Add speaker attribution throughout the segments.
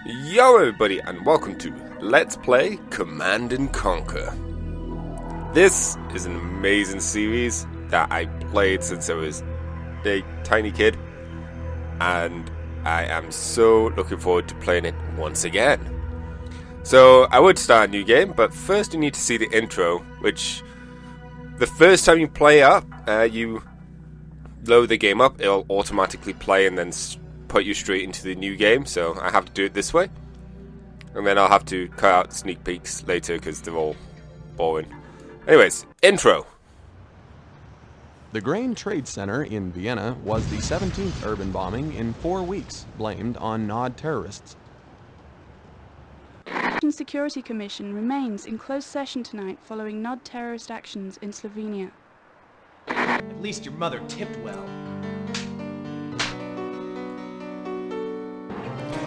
Speaker 1: Yo everybody, and welcome to Let's Play Command & Conquer. This is an amazing series that I played since I was a tiny kid, and I am so looking forward to playing it once again. So I would start a new game, but first you need to see the intro, which the first time you play up, you load the game up, it'll automatically play and then put you straight into the new game, so I have to do it this way. And then I'll have to cut out sneak peeks later because they're all boring. Anyways, intro.
Speaker 2: The Grain Trade Center in Vienna was the 17th urban bombing in 4 weeks, blamed on Nod terrorists.
Speaker 3: The Security Commission remains in closed session tonight following Nod terrorist actions in Slovenia.
Speaker 4: At least your mother tipped well.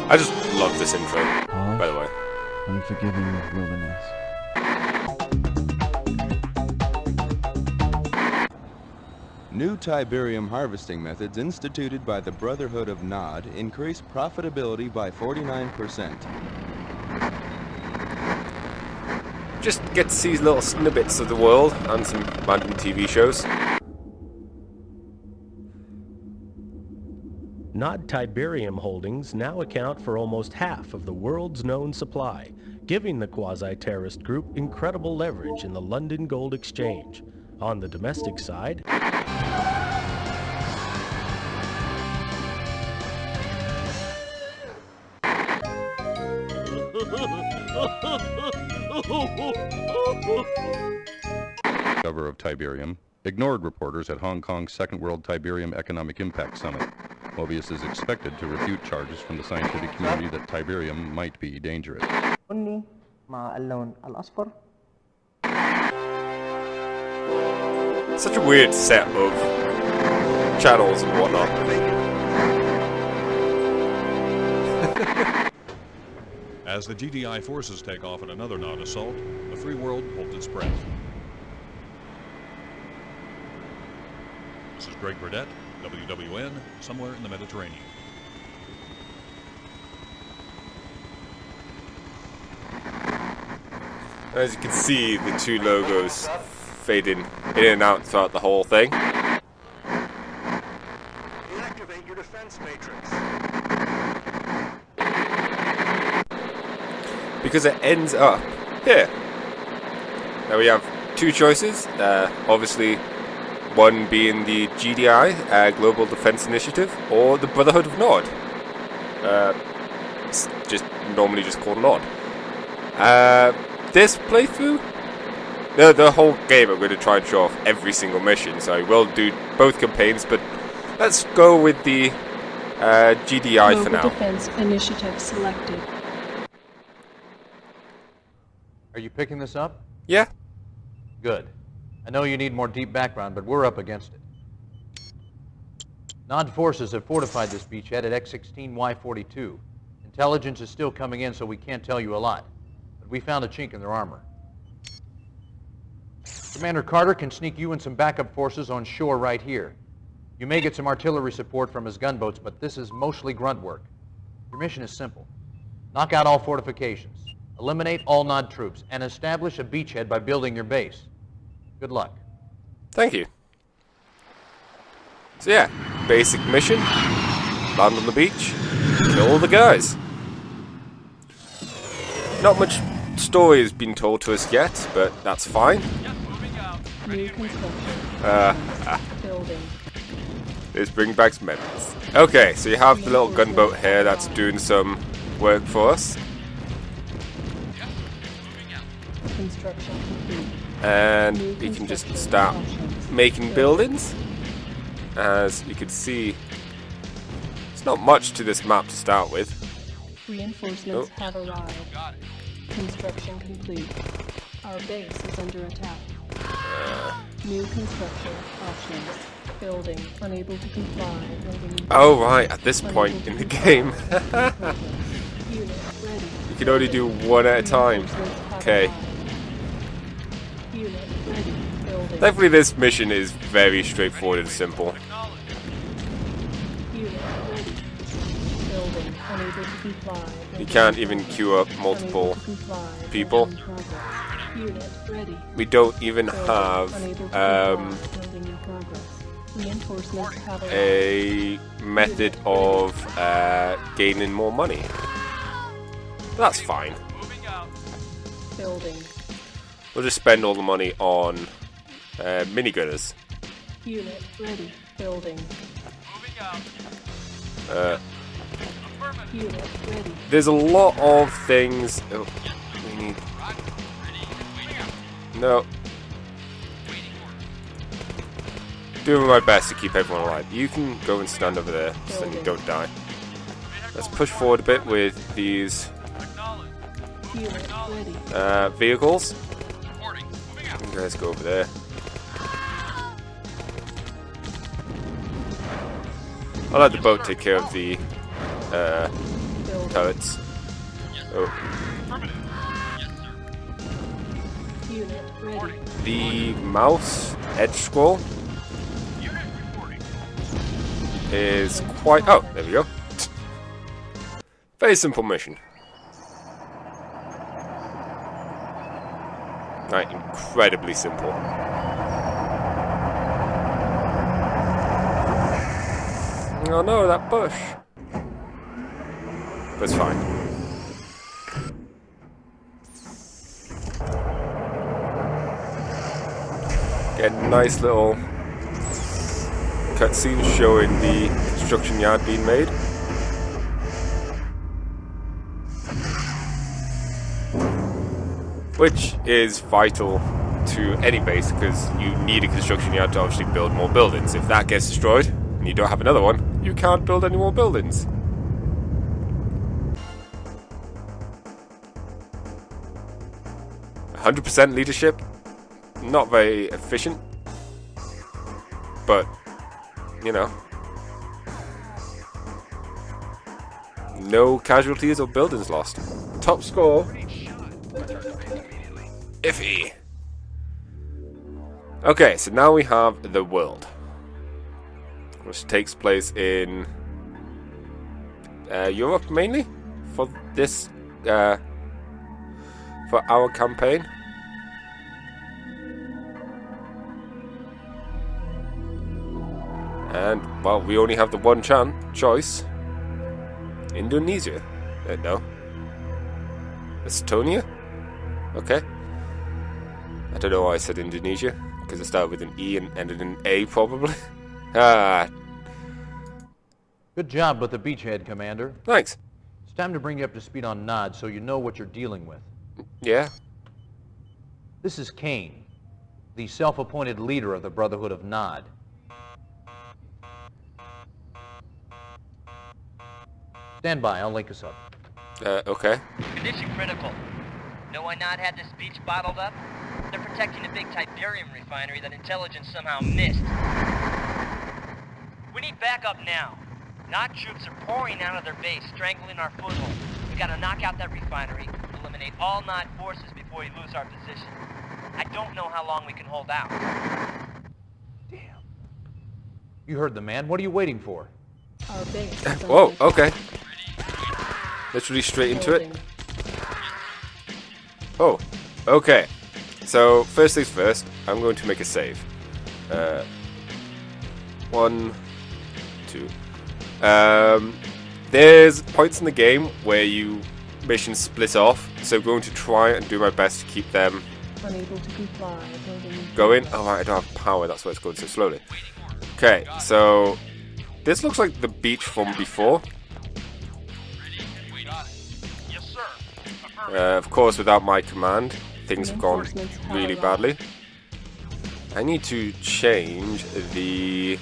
Speaker 1: I just love this intro, by the way.
Speaker 5: Unforgiving wilderness.
Speaker 6: New Tiberium harvesting methods instituted by the Brotherhood of Nod increase profitability by 49%.
Speaker 1: Just get to see little snippets of the world and some random TV shows.
Speaker 7: Nod Tiberium holdings now account for almost half of the world's known supply, giving the quasi-terrorist group incredible leverage in the London Gold Exchange. On the domestic side,
Speaker 8: Cover of Tiberium ignored reporters at Hong Kong's Second World Tiberium Economic Impact Summit. Mobius is expected to refute charges from the scientific community that Tiberium might be dangerous.
Speaker 1: Such a weird set of channels and whatnot.
Speaker 9: As the GDI forces take off in another Nod assault, the free world holds its breath. This is Greg Burdett, WWN, somewhere in the Mediterranean.
Speaker 1: As you can see, the two logos fading in and out throughout the whole thing.
Speaker 10: Deactivate your defense matrix.
Speaker 1: Because it ends up here. Now we have two choices. Obviously, one being the GDI, Global Defense Initiative, or the Brotherhood of Nod. It's just normally just called Nod. This playthrough, the whole game, I'm going to try and show off every single mission, so I will do both campaigns, but let's go with the GDI for now.
Speaker 3: Global Defense Initiative selected.
Speaker 5: Are you picking this up?
Speaker 1: Yeah?
Speaker 5: Good. I know you need more deep background, but we're up against it. Nod forces have fortified this beachhead at X-16Y42. Intelligence is still coming in, so we can't tell you a lot. But we found a chink in their armor. Commander Carter can sneak you and some backup forces on shore right here. You may get some artillery support from his gunboats, but this is mostly grunt work. Your mission is simple. Knock out all fortifications, eliminate all Nod troops, and establish a beachhead by building your base. Good luck.
Speaker 1: Thank you. So yeah, basic mission. Land on the beach. Kill all the guys. Not much story has been told to us yet, but that's fine.
Speaker 3: New construction. Building.
Speaker 1: Let's bring back some memories. Okay, so you have the little gunboat here that's doing some work for us.
Speaker 3: Construction complete.
Speaker 1: And we can just start making buildings. As you can see, it's not much to this map to start with.
Speaker 3: Reinforcements have arrived. Construction complete. Our base is under attack. New construction options. Building unable to comply.
Speaker 1: Oh right, at this point in the game.
Speaker 3: Unit ready.
Speaker 1: You can only do one at a time. Okay.
Speaker 3: Unit ready. Building.
Speaker 1: Thankfully this mission is very straightforward and simple.
Speaker 3: Unit ready. Building.
Speaker 11: Unable to comply.
Speaker 1: You can't even queue up multiple people.
Speaker 11: Unit ready.
Speaker 1: We don't even have
Speaker 11: Building in progress. Reinforcements have arrived.
Speaker 1: a method of gaining more money. That's fine.
Speaker 11: Building.
Speaker 1: We'll just spend all the money on minigunners.
Speaker 11: Unit ready. Building. Unit ready.
Speaker 1: There's a lot of things. Oh, we need. No. Doing my best to keep everyone alive. You can go and stand over there so you don't die. Let's push forward a bit with these
Speaker 11: Unit ready.
Speaker 1: vehicles. You guys go over there. I'll let the boat take care of the turrets. Oh.
Speaker 11: Unit ready.
Speaker 1: The mouse edge scroll is quite... Oh, there we go. Very simple mission. Right, incredibly simple. Oh no, that bush. That's fine. Get a nice little cutscene showing the construction yard being made. Which is vital to any base because you need a construction yard to obviously build more buildings. If that gets destroyed and you don't have another one, you can't build any more buildings. "100% leadership, not very efficient, but, you know, no casualties or buildings lost. Top score, iffy. Okay, so now we have the world, which takes place in Europe mainly for this for our campaign. And well, we only have the one choice. Indonesia. No. Estonia? Okay. I don't know why I said Indonesia, because it started with an E and ended in A, probably.
Speaker 5: Good job with the beachhead, Commander.
Speaker 1: Thanks.
Speaker 5: It's time to bring you up to speed on Nod so you know what you're dealing with.
Speaker 1: Yeah?
Speaker 5: This is Kane, the self-appointed leader of the Brotherhood of Nod. Stand by, I'll link us up.
Speaker 1: Okay.
Speaker 12: Condition critical. Know why Nod had this beach bottled up? They're protecting a big Tiberian refinery that intelligence somehow missed. We need backup now. Nod troops are pouring out of their base, strangling our foothold. We gotta knock out that refinery, eliminate all Nod forces before we lose our position. I don't know how long we can hold out.
Speaker 5: Damn. You heard the man. What are you waiting for?
Speaker 11: Our base.
Speaker 1: Whoa, okay. Literally straight into it. Oh, okay. So, first things first, I'm going to make a save. 1, 2. There's points in the game where missions split off, so I'm going to try and do my best to keep them
Speaker 11: Unable to comply.
Speaker 1: going. Oh, right, I don't have power, that's why it's going so slowly. Okay, so this looks like the beach from before. Of course, without my command, things have gone really badly. I need to change the...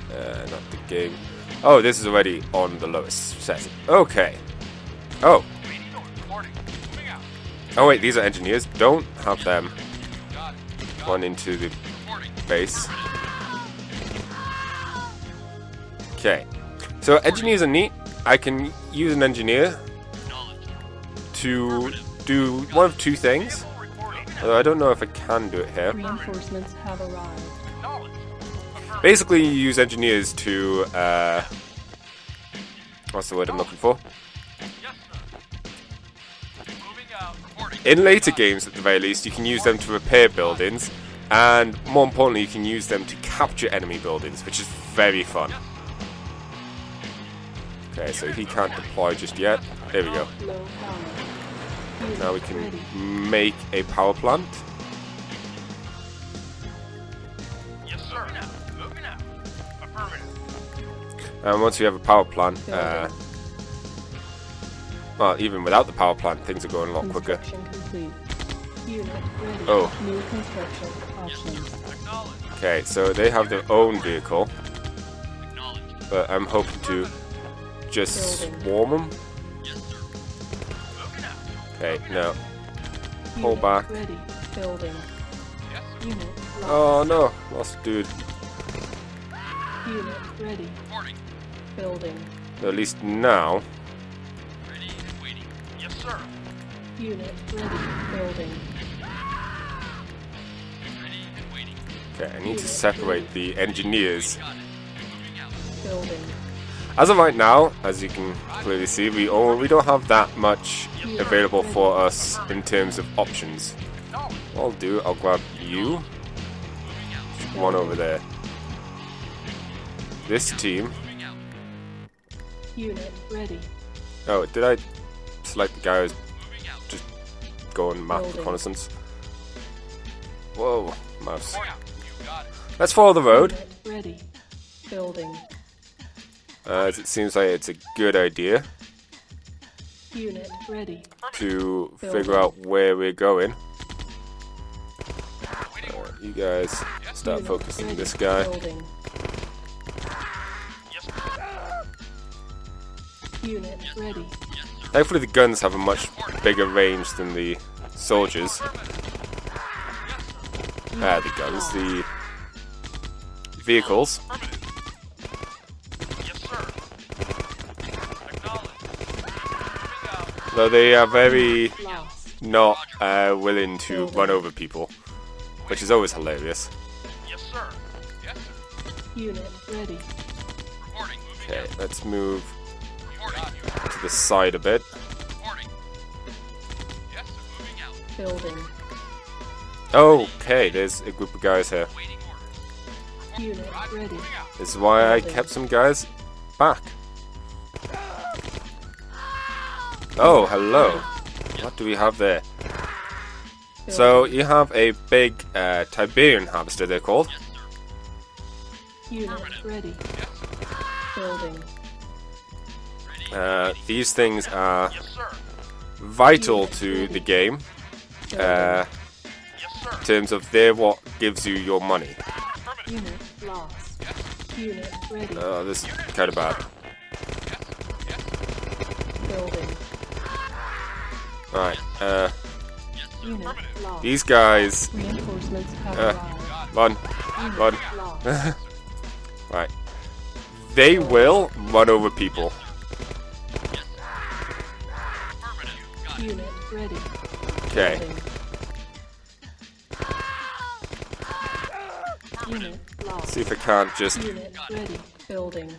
Speaker 1: not the game. Oh, this is already on the lowest setting. Okay. Oh. Oh wait, these are engineers. Don't have them run into the base. Okay. So engineers are neat. I can use an engineer to do one of two things. Although I don't know if I can do it here.
Speaker 11: Reinforcements have arrived.
Speaker 1: Basically, you use engineers to What's the word I'm looking for? In later games, at the very least, you can use them to repair buildings, and more importantly, you can use them to capture enemy buildings, which is very fun. Okay, so he can't deploy just yet. There we go. Now we can make a power plant.
Speaker 10: Yes, sir. Moving out. Affirmative.
Speaker 1: And once we have a power plant, well, even without the power plant, things are going a lot quicker. Oh.
Speaker 11: New construction options.
Speaker 1: Okay, so they have their own vehicle, but I'm hoping to just swarm them. Okay, no. Pull back.
Speaker 11: Ready. Building. Unit
Speaker 1: Oh no, lost a dude.
Speaker 11: Unit ready. Building.
Speaker 1: So at least now.
Speaker 10: Yes, sir.
Speaker 11: Unit ready. Building.
Speaker 1: Okay, I need to separate the engineers.
Speaker 11: Building.
Speaker 1: As of right now, as you can clearly see, we don't have that much available for us in terms of options. What I'll do, I'll grab you. One over there. This team.
Speaker 11: Unit ready.
Speaker 1: Oh, did I select the guy who's just going map reconnaissance? Whoa, mouse. Let's follow the road.
Speaker 11: Unit ready. Building.
Speaker 1: As it seems like it's a good idea
Speaker 11: Unit ready.
Speaker 1: to figure out where we're going. You guys start focusing on this guy.
Speaker 11: Building. Unit ready.
Speaker 1: Thankfully the guns have a much bigger range than the soldiers. The guns, the vehicles. Though they are very not willing to run over people, which is always hilarious.
Speaker 10: Yes, sir. Yes, sir.
Speaker 11: Unit ready.
Speaker 1: Okay, let's move to the side a bit.
Speaker 11: Building.
Speaker 1: Okay, there's a group of guys here.
Speaker 11: Unit ready.
Speaker 1: This is why I kept some guys back. Oh, hello. What do we have there? So, you have a big Tiberian harvester, they're called.
Speaker 11: Unit ready. Building.
Speaker 1: These things are vital to the game. In terms of they're what gives you your money.
Speaker 11: Unit lost. Unit ready.
Speaker 1: Oh, this is kind of bad.
Speaker 11: Building.
Speaker 1: Right,
Speaker 11: Unit lost.
Speaker 1: these guys...
Speaker 11: Reinforcements have arrived.
Speaker 1: Run.
Speaker 11: Unit
Speaker 1: Run.
Speaker 11: lost.
Speaker 1: Right. They will run over people.
Speaker 11: Unit ready.
Speaker 1: Okay.
Speaker 11: Building. Unit lost.
Speaker 1: See if I can't just...
Speaker 11: Unit ready. Building.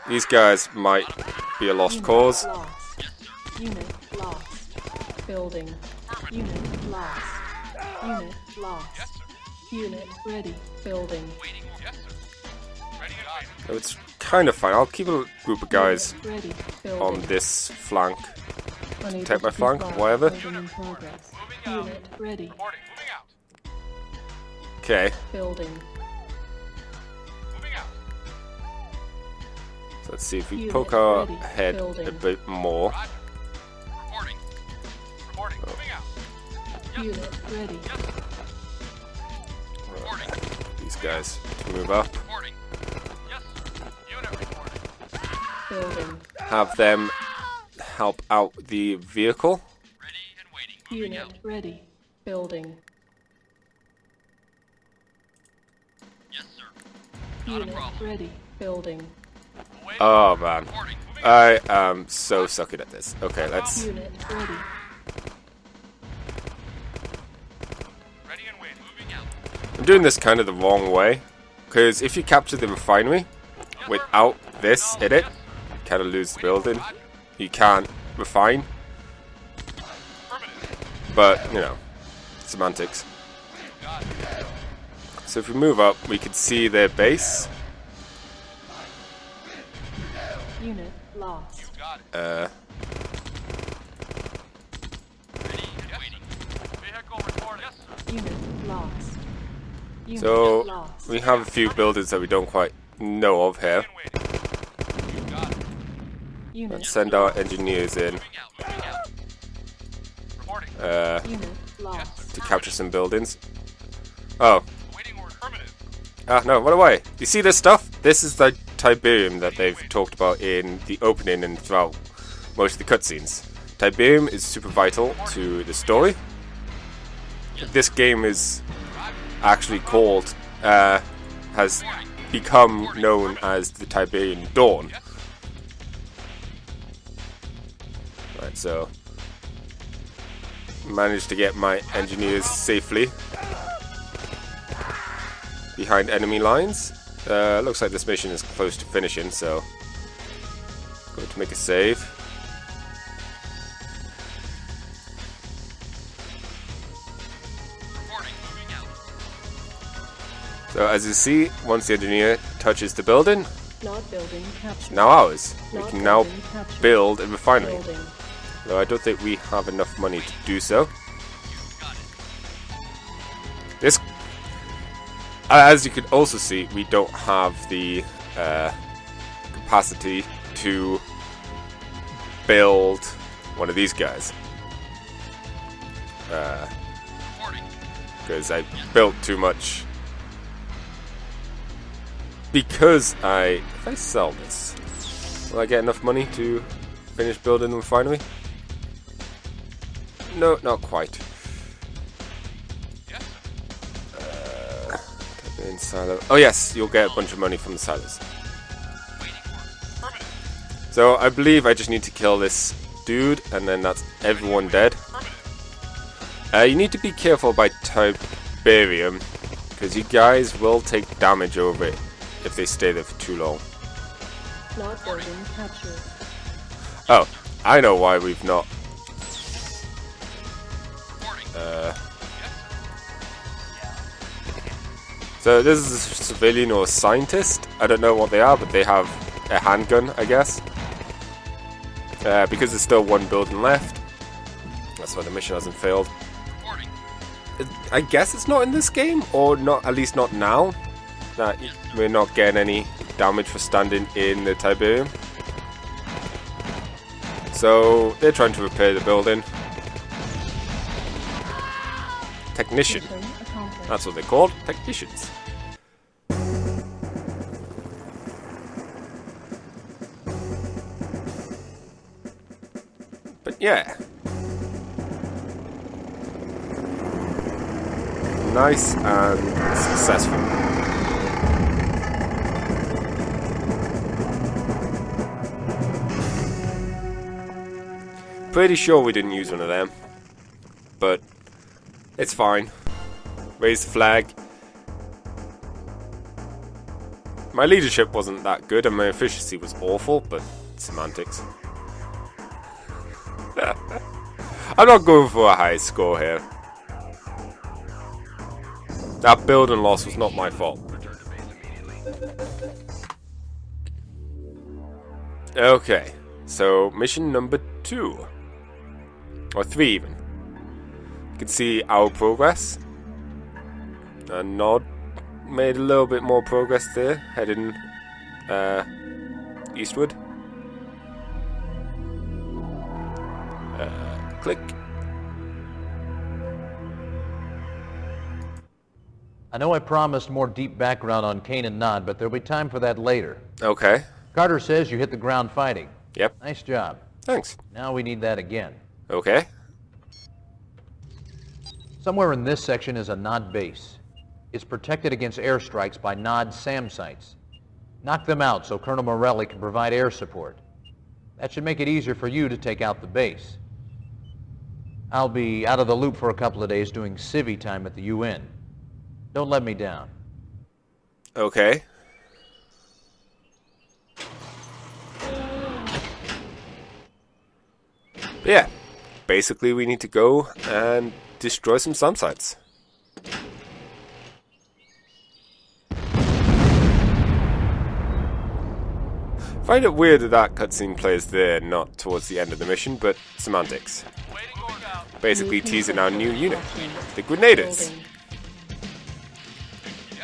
Speaker 1: These guys might be a lost cause.
Speaker 11: Lost. Unit lost. Building. Unit lost. Unit lost. Unit ready. Building.
Speaker 1: No, it's kind of fine. I'll keep a group of guys
Speaker 11: Ready.
Speaker 1: on
Speaker 11: Building.
Speaker 1: this flank.
Speaker 11: Unable
Speaker 1: Take my
Speaker 11: to
Speaker 1: flank,
Speaker 11: comply.
Speaker 1: whatever.
Speaker 11: Building in progress. Unit ready.
Speaker 1: Okay.
Speaker 11: Building.
Speaker 1: So let's see if we
Speaker 11: Unit
Speaker 1: poke our
Speaker 11: ready.
Speaker 1: head a
Speaker 11: Building.
Speaker 1: bit more.
Speaker 11: Unit ready.
Speaker 1: These guys to move up.
Speaker 11: Building.
Speaker 1: Have them help out the vehicle.
Speaker 11: Unit ready. Building. Unit ready. Building.
Speaker 1: Oh man. I am so sucky at this. Okay, let's...
Speaker 11: Unit ready.
Speaker 1: I'm doing this kind of the wrong way. Because if you capture the refinery without this in it, you kind of lose the building. You can't refine. But, you know, semantics. So if we move up, we can see their base.
Speaker 11: Unit lost. Unit lost. Unit
Speaker 1: So
Speaker 11: lost.
Speaker 1: we have a few buildings that we don't quite know of here.
Speaker 11: Unit
Speaker 1: Let's send our engineers in
Speaker 11: Unit lost.
Speaker 1: to capture some buildings. Oh. Ah, no, what away. You see this stuff? This is the Tiberium that they've talked about in the opening and throughout most of the cutscenes. Tiberium is super vital to the story. This game is actually called, has become known as the Tiberian Dawn. Right, so managed to get my engineers safely behind enemy lines. Looks like this mission is close to finishing, so going to make a save. So as you see, once the engineer touches the building,
Speaker 11: Not building captured.
Speaker 1: now ours. We
Speaker 11: Not
Speaker 1: can now
Speaker 11: building captured.
Speaker 1: build a refinery.
Speaker 11: Building.
Speaker 1: Though I don't think we have enough money to do so. This, as you can also see, we don't have the capacity to build one of these guys. Because I built too much. Because if I sell this, will I get enough money to finish building the refinery? No, not quite. In silo. Oh yes, you'll get a bunch of money from the silos. So I believe I just need to kill this dude, and then that's everyone dead. You need to be careful by Tiberium, because you guys will take damage over it if they stay there for too long.
Speaker 11: Not building captured.
Speaker 1: Oh, I know why we've not. So this is a civilian or a scientist. I don't know what they are, but they have a handgun, I guess. Because there's still one building left. That's why the mission hasn't failed. I guess it's not in this game, or not, at least not now. That we're not getting any damage for standing in the Tiberium. So they're trying to repair the building. Technician. That's what they're called, technicians. But yeah. Nice and successful. Pretty sure we didn't use one of them, but it's fine. Raise the flag. My leadership wasn't that good and my efficiency was awful, but semantics. I'm not going for a high score here. That building loss was not my fault. Okay, so mission number 2. Or 3 even. You can see our progress. And Nod made a little bit more progress there, heading eastward. Click.
Speaker 5: I know I promised more deep background on Kane and Nod, but there'll be time for that later.
Speaker 1: Okay.
Speaker 5: Carter says you hit the ground fighting.
Speaker 1: Yep.
Speaker 5: Nice job.
Speaker 1: Thanks.
Speaker 5: Now we need that again.
Speaker 1: Okay.
Speaker 5: Somewhere in this section is a Nod base. It's protected against airstrikes by Nod SAM sites. Knock them out so Colonel Morelli can provide air support. That should make it easier for you to take out the base. I'll be out of the loop for a couple of days doing civvy time at the UN. Don't let me down.
Speaker 1: Okay. But yeah, basically we need to go and destroy some SAM sites. Find it weird that that cutscene plays there, not towards the end of the mission, but semantics. Basically teasing our new unit, the Grenaders.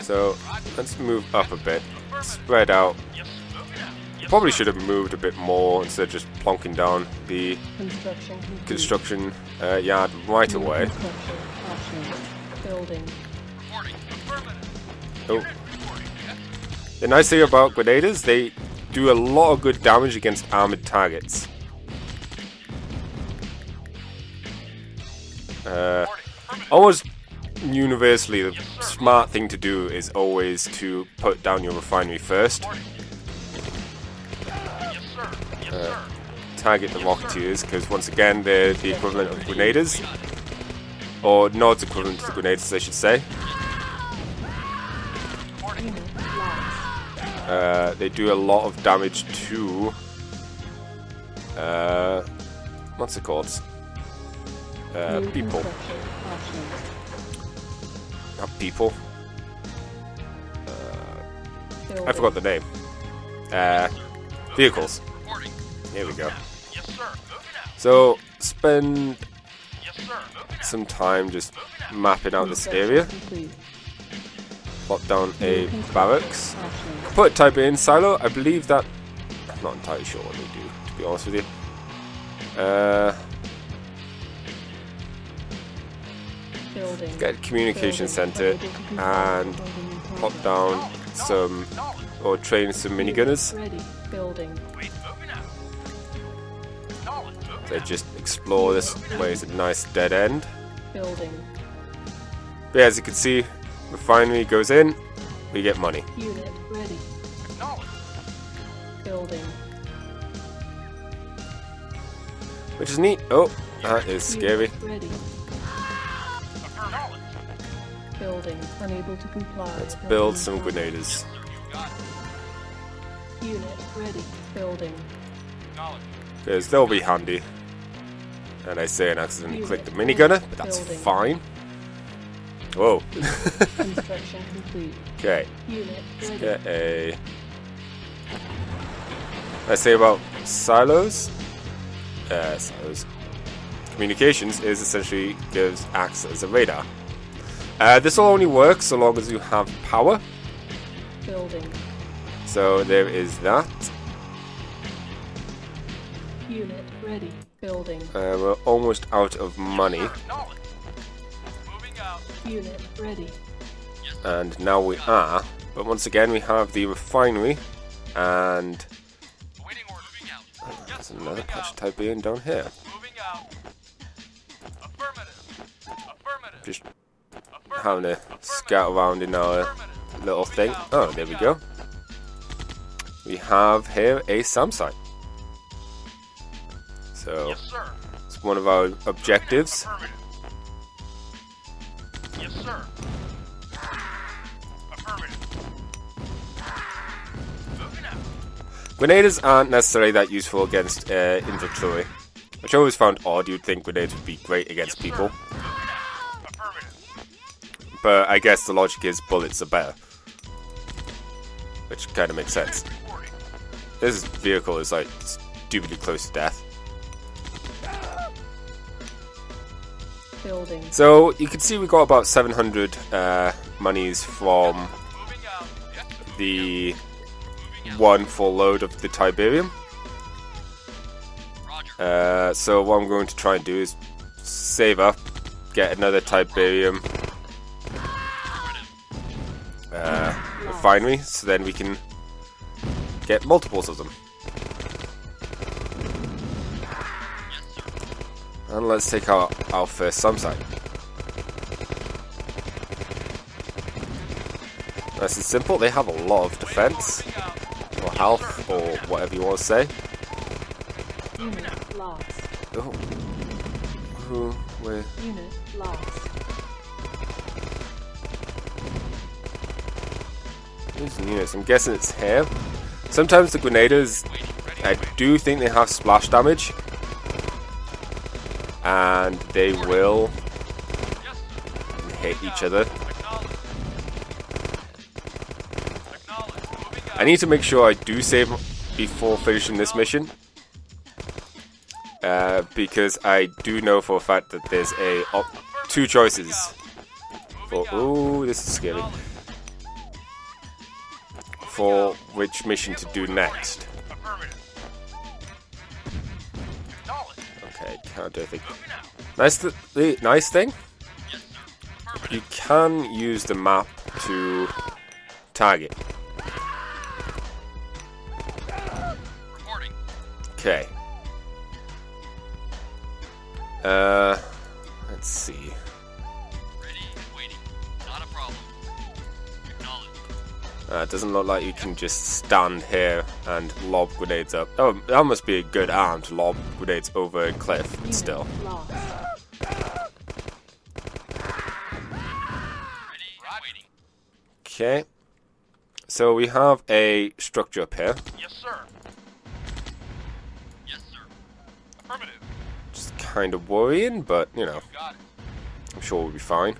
Speaker 1: So let's move up a bit, spread out. Probably should have moved a bit more instead of just plonking down the construction yard right away. Oh. The nice thing about Grenaders, they do a lot of good damage against armored targets. Almost universally, the smart thing to do is always to put down your refinery first. Target the Rocketeers, because once again they're the equivalent of Grenaders. Or Nod's equivalent to the Grenaders, I should say. They do a lot of damage to... what's it called? People. Not people. I forgot the name. Vehicles. Here we go. So, spend some time just mapping out this area. Plot down a barracks. Put a Tiberian silo. I believe that... I'm not entirely sure what they do, to be honest with you. Get a communication center and pop down some, or train some minigunners. So just explore this way. It's a nice dead end. But yeah, as you can see, refinery goes in, we get money.
Speaker 11: Unit ready. Building.
Speaker 1: Which is neat. Oh, that is scary.
Speaker 11: Ready. Building. Unable to comply.
Speaker 1: Let's build some Grenaders.
Speaker 11: Unit ready. Building.
Speaker 1: Because they'll be handy. And I say an accident click the minigunner, but that's fine. Whoa.
Speaker 11: Construction complete.
Speaker 1: Okay.
Speaker 11: Unit
Speaker 1: Let's
Speaker 11: ready.
Speaker 1: get a... Let's say about silos. Silos. Communications is essentially acts as a radar. This will only work so long as you have power.
Speaker 11: Building.
Speaker 1: So there is that.
Speaker 11: Unit ready. Building.
Speaker 1: We're almost out of money.
Speaker 11: Unit ready.
Speaker 1: And now we are. But once again we have the refinery. And there's another patch of Tiberian down here. Just having a scout around in our little thing. Oh, there we go. We have here a SAM site. So it's one of our objectives.
Speaker 10: Yes, sir.
Speaker 1: Grenades aren't necessarily that useful against infantry, which I always found odd. You'd think grenades would be great against people. But I guess the logic is bullets are better. Which kind of makes sense. This vehicle is like stupidly close to death.
Speaker 11: Building.
Speaker 1: So you can see we got about 700 monies from the one full load of the Tiberium. So what I'm going to try and do is save up, get another Tiberium refinery, so then we can get multiples of them. And let's take our first SAM site. Nice and simple. They have a lot of defense, or health, or whatever you want to say.
Speaker 11: Unit lost.
Speaker 1: Oh. Where?
Speaker 11: Unit lost.
Speaker 1: There's units. I'm guessing it's here. Sometimes the Grenaders, I do think they have splash damage. and they will hit each other. I need to make sure I do save before finishing this mission, because I do know for a fact that there's two choices. Oh, this is scary. For which mission to do next. Okay, can't do anything. The nice thing, you can use the map to target. Okay. Let's see. It doesn't look like you can just stand here and lob grenades up. Oh, that must be a good arm to lob grenades over a cliff, but still. Okay. So we have a structure up here.
Speaker 10: Yes, sir. Yes, sir. Affirmative.
Speaker 1: Just kind of worrying, but, you know, I'm sure we'll be fine.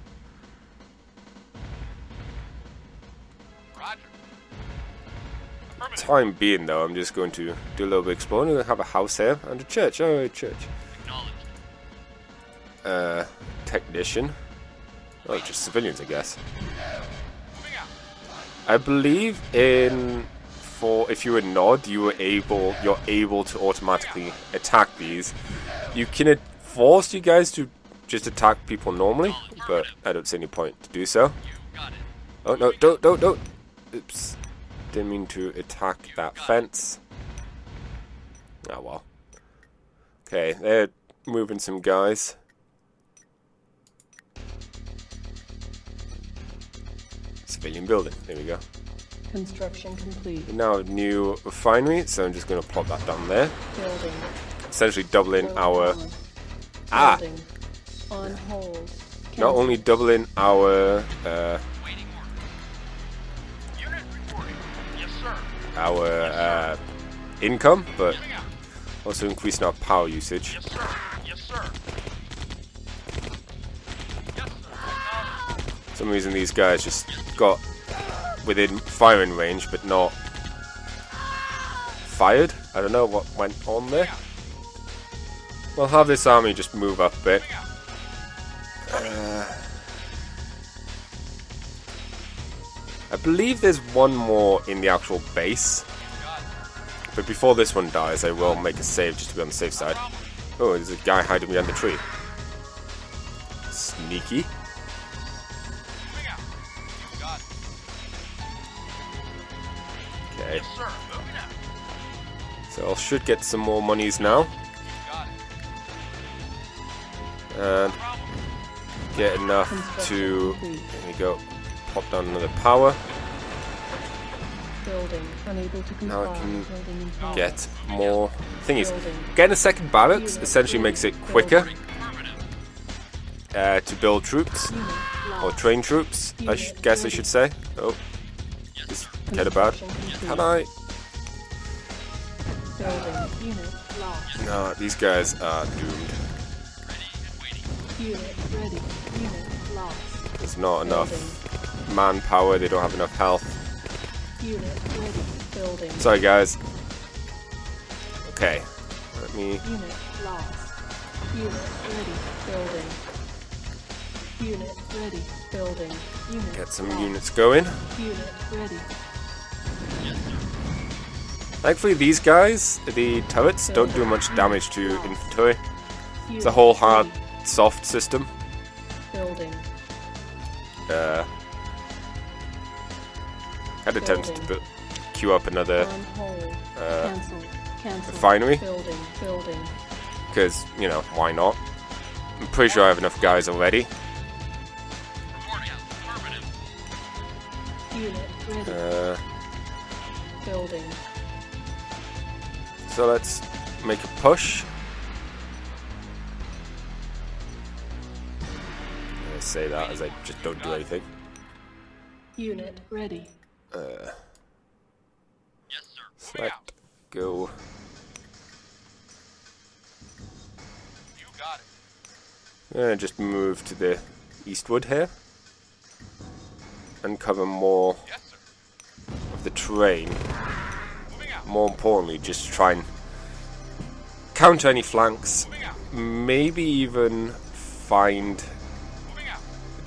Speaker 1: Time being, though, I'm just going to do a little bit of exploring. We have a house here and a church. Oh, a church. Technician. Oh, just civilians, I guess. I believe if you were Nod, you're able to automatically attack these. You can force you guys to just attack people normally, but I don't see any point to do so. Oh no! Don't! Oops. Didn't mean to attack that fence. Oh well. Okay, they're moving some guys. Civilian building. There we go.
Speaker 11: Construction complete.
Speaker 1: We now have a new refinery, so I'm just going to plop that down there.
Speaker 11: Building.
Speaker 1: Essentially doubling our...
Speaker 11: Building. On hold.
Speaker 1: Not only doubling our... our income, but also increasing our power usage.
Speaker 10: Yes, sir. Yes, sir.
Speaker 1: For some reason these guys just got within firing range, but not fired. I don't know what went on there. We'll have this army just move up a bit. I believe there's one more in the actual base. But before this one dies, I will make a save just to be on the safe side. Oh, there's a guy hiding behind the tree. Sneaky. Okay. So I should get some more monies now. And get enough to... There we go. Pop down another power.
Speaker 11: Building. Unable to comply.
Speaker 1: Now I can get more thingies. Getting a second barracks essentially makes it quicker to build troops. Or train troops, I guess I should say. Oh. Just get about. Can I? No, these guys are doomed. There's not enough manpower, they don't have enough health. Sorry guys. Okay. Let me get some units going. Thankfully these guys, the turrets, don't do much damage to infantry. It's a whole hard soft system. I'd attempt to queue up another refinery. Because, you know, why not? I'm pretty sure I have enough guys already. So let's make a push. I say that as I just don't do anything.
Speaker 11: Unit ready.
Speaker 1: Select, go.
Speaker 10: You got it.
Speaker 1: I'm gonna just move to the eastward here and cover more of the terrain. More importantly, just try and counter any flanks. Maybe even find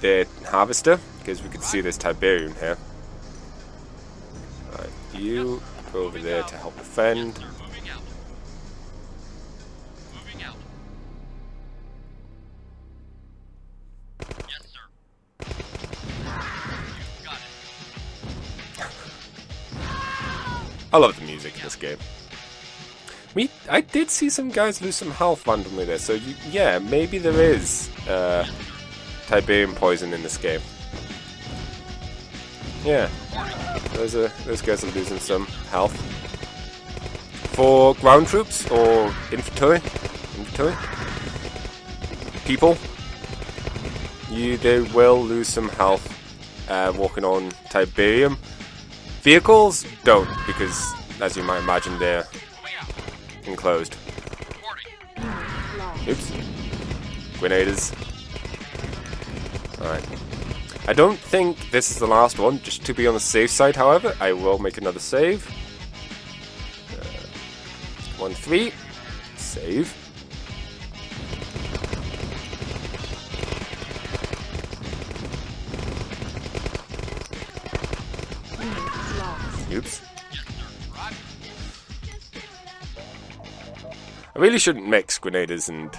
Speaker 1: the harvester, because we could see this Tiberian here. Right, you go over there to help defend. I love the music in this game. I did see some guys lose some health randomly there, so yeah, maybe there is Tiberian poison in this game. Yeah, those guys are losing some health. For ground troops or infantry people, they will lose some health walking on Tiberium. Vehicles don't, because as you might imagine, they're enclosed. Oops. Grenaders. Alright. I don't think this is the last one, just to be on the safe side, however, I will make another save. 1-3. Save. Oops. I really shouldn't mix grenaders and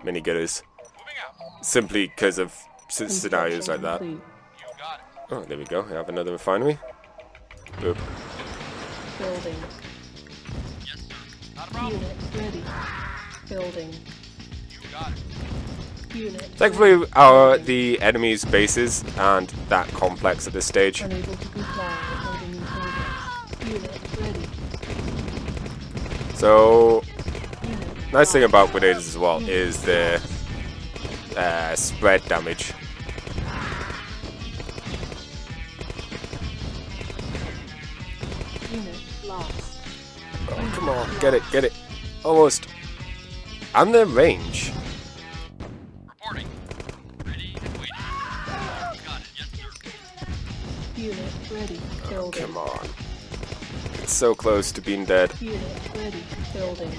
Speaker 1: minigunners, simply because of scenarios like that. Oh, there we go. We have another refinery. Boop.
Speaker 11: Building. Unit ready. Building. Unit.
Speaker 1: Thankfully, the enemy's bases aren't that complex at this stage.
Speaker 11: Unable to comply. Building in progress. Unit ready.
Speaker 1: So, nice thing about grenades as well is the spread damage.
Speaker 11: Unit lost.
Speaker 1: Oh, come on, get it. Almost. And their range.
Speaker 10: Reporting. Ready and waiting. Got it, yes, sir.
Speaker 11: Unit ready. Building.
Speaker 1: Come on. It's so close to being dead.
Speaker 11: Unit ready. Building.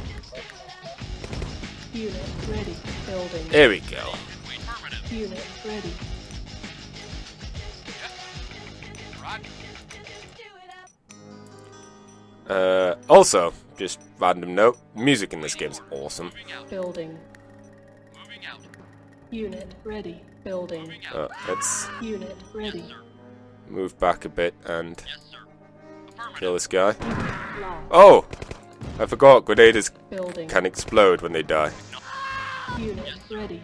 Speaker 11: Unit ready. Building.
Speaker 1: There we go.
Speaker 11: Unit ready.
Speaker 1: Also, just random note, music in this game is awesome.
Speaker 11: Building. Unit ready. Building.
Speaker 1: Let's
Speaker 11: Unit ready.
Speaker 1: move back a bit and kill this guy.
Speaker 11: Lost.
Speaker 1: Oh! I forgot, grenades
Speaker 11: Building.
Speaker 1: can explode when they die.
Speaker 11: Unit ready.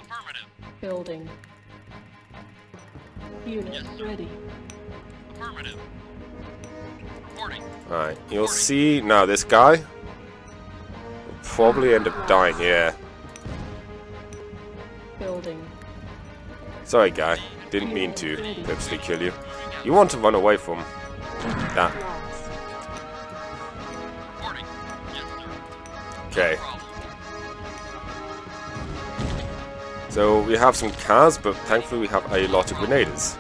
Speaker 11: Building. Unit ready.
Speaker 1: Alright, you'll see now this guy will probably end up dying here.
Speaker 11: Building.
Speaker 1: Sorry guy, didn't mean to purposely kill you. You want to run away from that. Okay. So we have some cars, but thankfully we have a lot of grenades.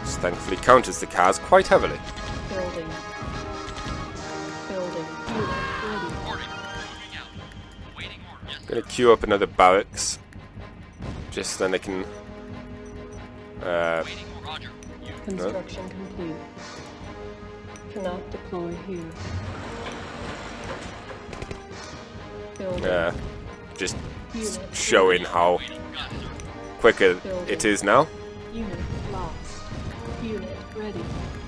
Speaker 1: Which thankfully counters the cars quite heavily.
Speaker 11: Building. Building. Unit ready.
Speaker 1: Gonna queue up another barracks. Just then I can
Speaker 11: Construction complete. Cannot deploy here. Building.
Speaker 1: just showing how quicker it is now.
Speaker 11: Unit lost. Unit ready.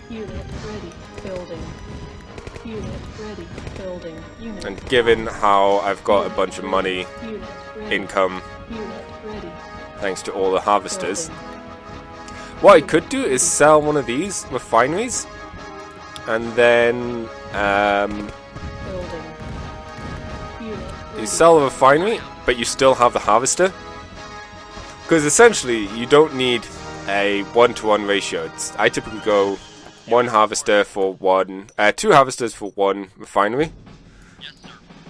Speaker 11: Unit ready. Building. Unit ready. Building. Unit.
Speaker 1: And given how I've got a bunch of money
Speaker 11: Unit ready.
Speaker 1: income
Speaker 11: Unit ready.
Speaker 1: thanks to all the harvesters, what I could do is sell one of these refineries and then
Speaker 11: Building. Unit
Speaker 1: you sell the refinery but you still have the harvester, because essentially you don't need a 1-to-1 ratio. I typically go one harvester for one, two harvesters for one refinery,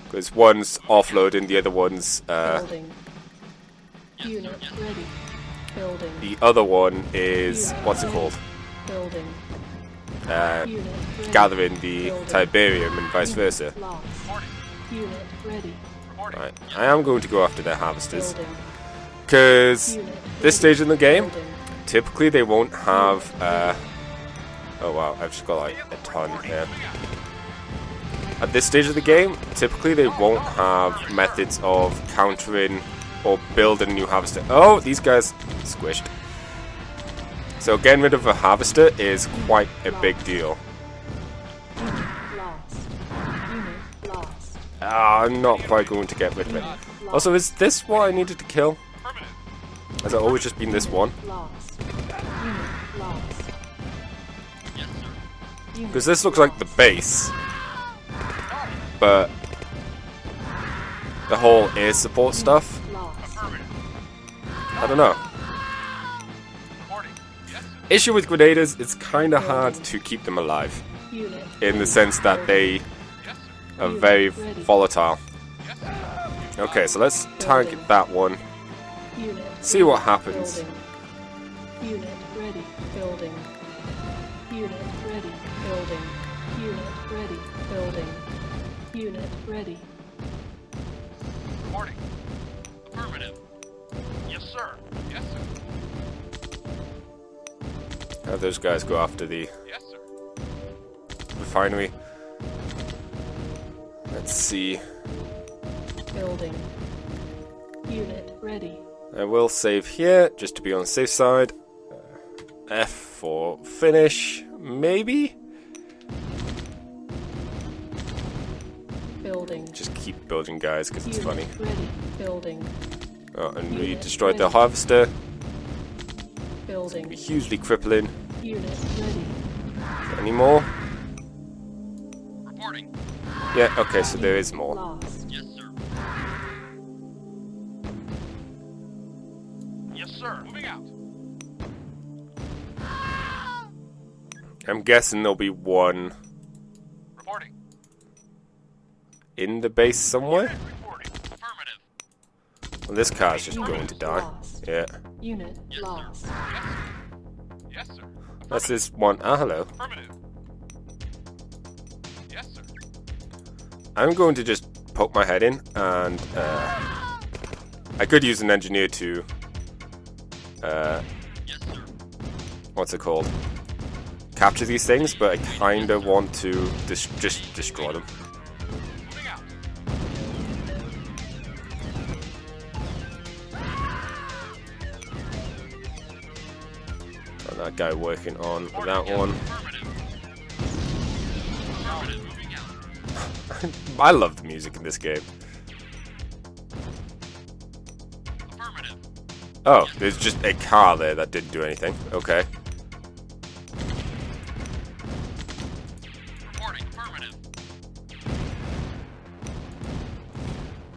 Speaker 1: because one's offloading, the other one's
Speaker 11: Building. Unit ready. Building.
Speaker 1: The other one is, what's it called?
Speaker 11: Building.
Speaker 1: Gathering the Tiberium and vice versa.
Speaker 11: Lost. Unit ready.
Speaker 1: Right, I am going to go after their harvesters. Because this stage in the game, typically they won't have, oh wow, I've just got like a ton here. At this stage of the game, typically they won't have methods of countering or building a new harvester. Oh, these guys squished. So getting rid of a harvester is quite a big deal. I'm not quite going to get rid of it. Also, is this what I needed to kill? Has it always just been this one? Because this looks like the base, but the whole air support stuff, I don't know. Issue with grenaders, it's kind of hard to keep them alive, in the sense that they are very volatile. Okay, so let's target that one. See what happens.
Speaker 11: Unit ready. Building. Unit ready. Building. Unit ready. Building. Unit ready.
Speaker 10: Reporting. Affirmative. Yes, sir. Yes, sir.
Speaker 1: Have those guys go after the refinery. Let's see.
Speaker 11: Building. Unit ready.
Speaker 1: I will save here, just to be on the safe side. F for finish, maybe?
Speaker 11: Building.
Speaker 1: Just keep building, guys, because it's funny.
Speaker 11: Ready. Building.
Speaker 1: Oh, and we destroyed the harvester.
Speaker 11: Building.
Speaker 1: Be hugely crippling.
Speaker 11: Unit ready.
Speaker 1: Any more?
Speaker 10: Reporting.
Speaker 1: Yeah, okay, so there is more.
Speaker 11: Lost.
Speaker 10: Yes, sir. Yes, sir. Moving out.
Speaker 1: I'm guessing there'll be one
Speaker 10: Reporting.
Speaker 1: in the base somewhere.
Speaker 10: Reporting. Affirmative.
Speaker 1: Well, this car's just going to die. Yeah.
Speaker 11: Unit lost.
Speaker 10: Yes, sir.
Speaker 1: That's this one. Ah, hello.
Speaker 10: Affirmative. Yes, sir.
Speaker 1: I'm going to just poke my head in, and I could use an engineer to,
Speaker 10: Yes, sir.
Speaker 1: what's it called? Capture these things, but I kind of want to just destroy them.
Speaker 10: Moving out.
Speaker 1: And that guy working on that one.
Speaker 10: Affirmative. Affirmative. Moving out.
Speaker 1: I love the music in this game.
Speaker 10: Affirmative.
Speaker 1: Oh, there's just a car there that didn't do anything. Okay.
Speaker 10: Reporting. Affirmative.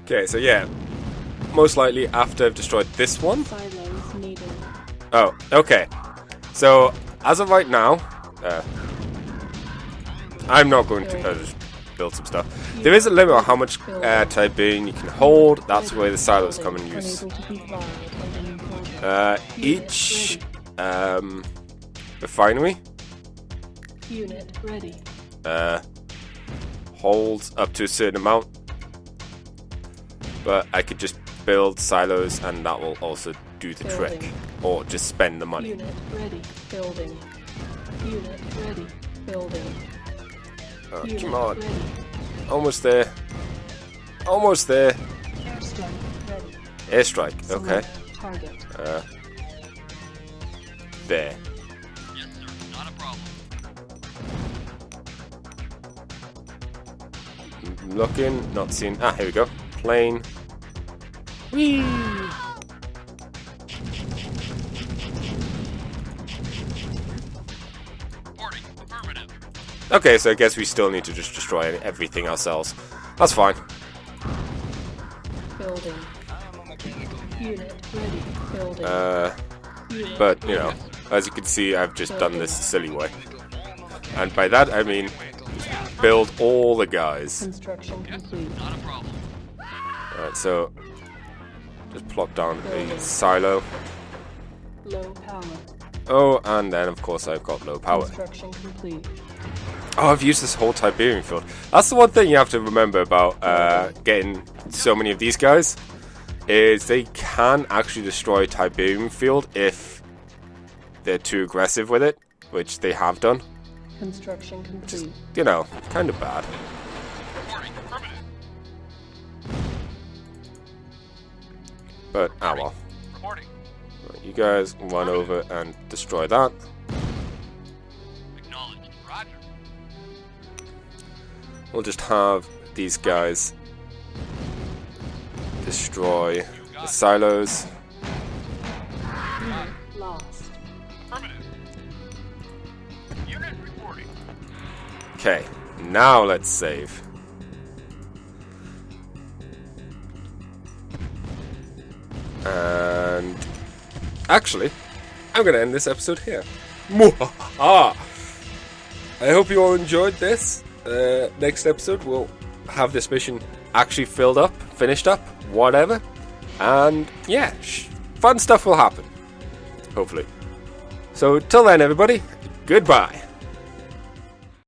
Speaker 1: Okay, so yeah. Most likely after I've destroyed this one.
Speaker 11: Silos needed.
Speaker 1: Oh, okay. So, as of right now, I'm not going to just build some stuff. There is a limit on how much Tiberian you can hold. That's where the silos come in use. Each refinery
Speaker 11: Unit ready.
Speaker 1: holds up to a certain amount, but I could just build silos and that will also do the trick, or just spend the money.
Speaker 11: Unit ready. Building. Unit ready. Building.
Speaker 1: Oh,
Speaker 11: Unit
Speaker 1: come on.
Speaker 11: ready.
Speaker 1: Almost there. Almost there.
Speaker 11: Airstrike ready.
Speaker 1: Airstrike, okay.
Speaker 11: Select target.
Speaker 1: There.
Speaker 10: Yes, sir. Not a problem.
Speaker 1: Looking, not seeing. Ah, here we go. Plane. Whee!
Speaker 10: Reporting. Affirmative.
Speaker 1: Okay, so I guess we still need to just destroy everything ourselves. That's fine.
Speaker 11: Building. Unit ready. Building. Unit
Speaker 1: But, you know, as you can see, I've just done this a silly way. And by that, I mean build all the guys.
Speaker 11: Construction complete.
Speaker 10: Not a problem.
Speaker 1: Alright, so just plop down a silo.
Speaker 11: Low power.
Speaker 1: Oh, and then of course I've got low power.
Speaker 11: Construction complete.
Speaker 1: Oh, I've used this whole Tiberian field. That's the one thing you have to remember about getting so many of these guys, is they can actually destroy Tiberian field if they're too aggressive with it, which they have done.
Speaker 11: Construction complete.
Speaker 1: Just, you know, kind of bad. But, ah well. Right, you guys run over and destroy that.
Speaker 10: Acknowledged. Roger.
Speaker 1: We'll just have these guys destroy the silos.
Speaker 11: Unit lost.
Speaker 10: Affirmative. Unit reporting.
Speaker 1: Okay, now let's save. And actually, I'm going to end this episode here. Mwahaha! I hope you all enjoyed this. Next episode, we'll have this mission actually filled up, finished up, whatever. And yeah, fun stuff will happen. Hopefully. So, till then, everybody, goodbye.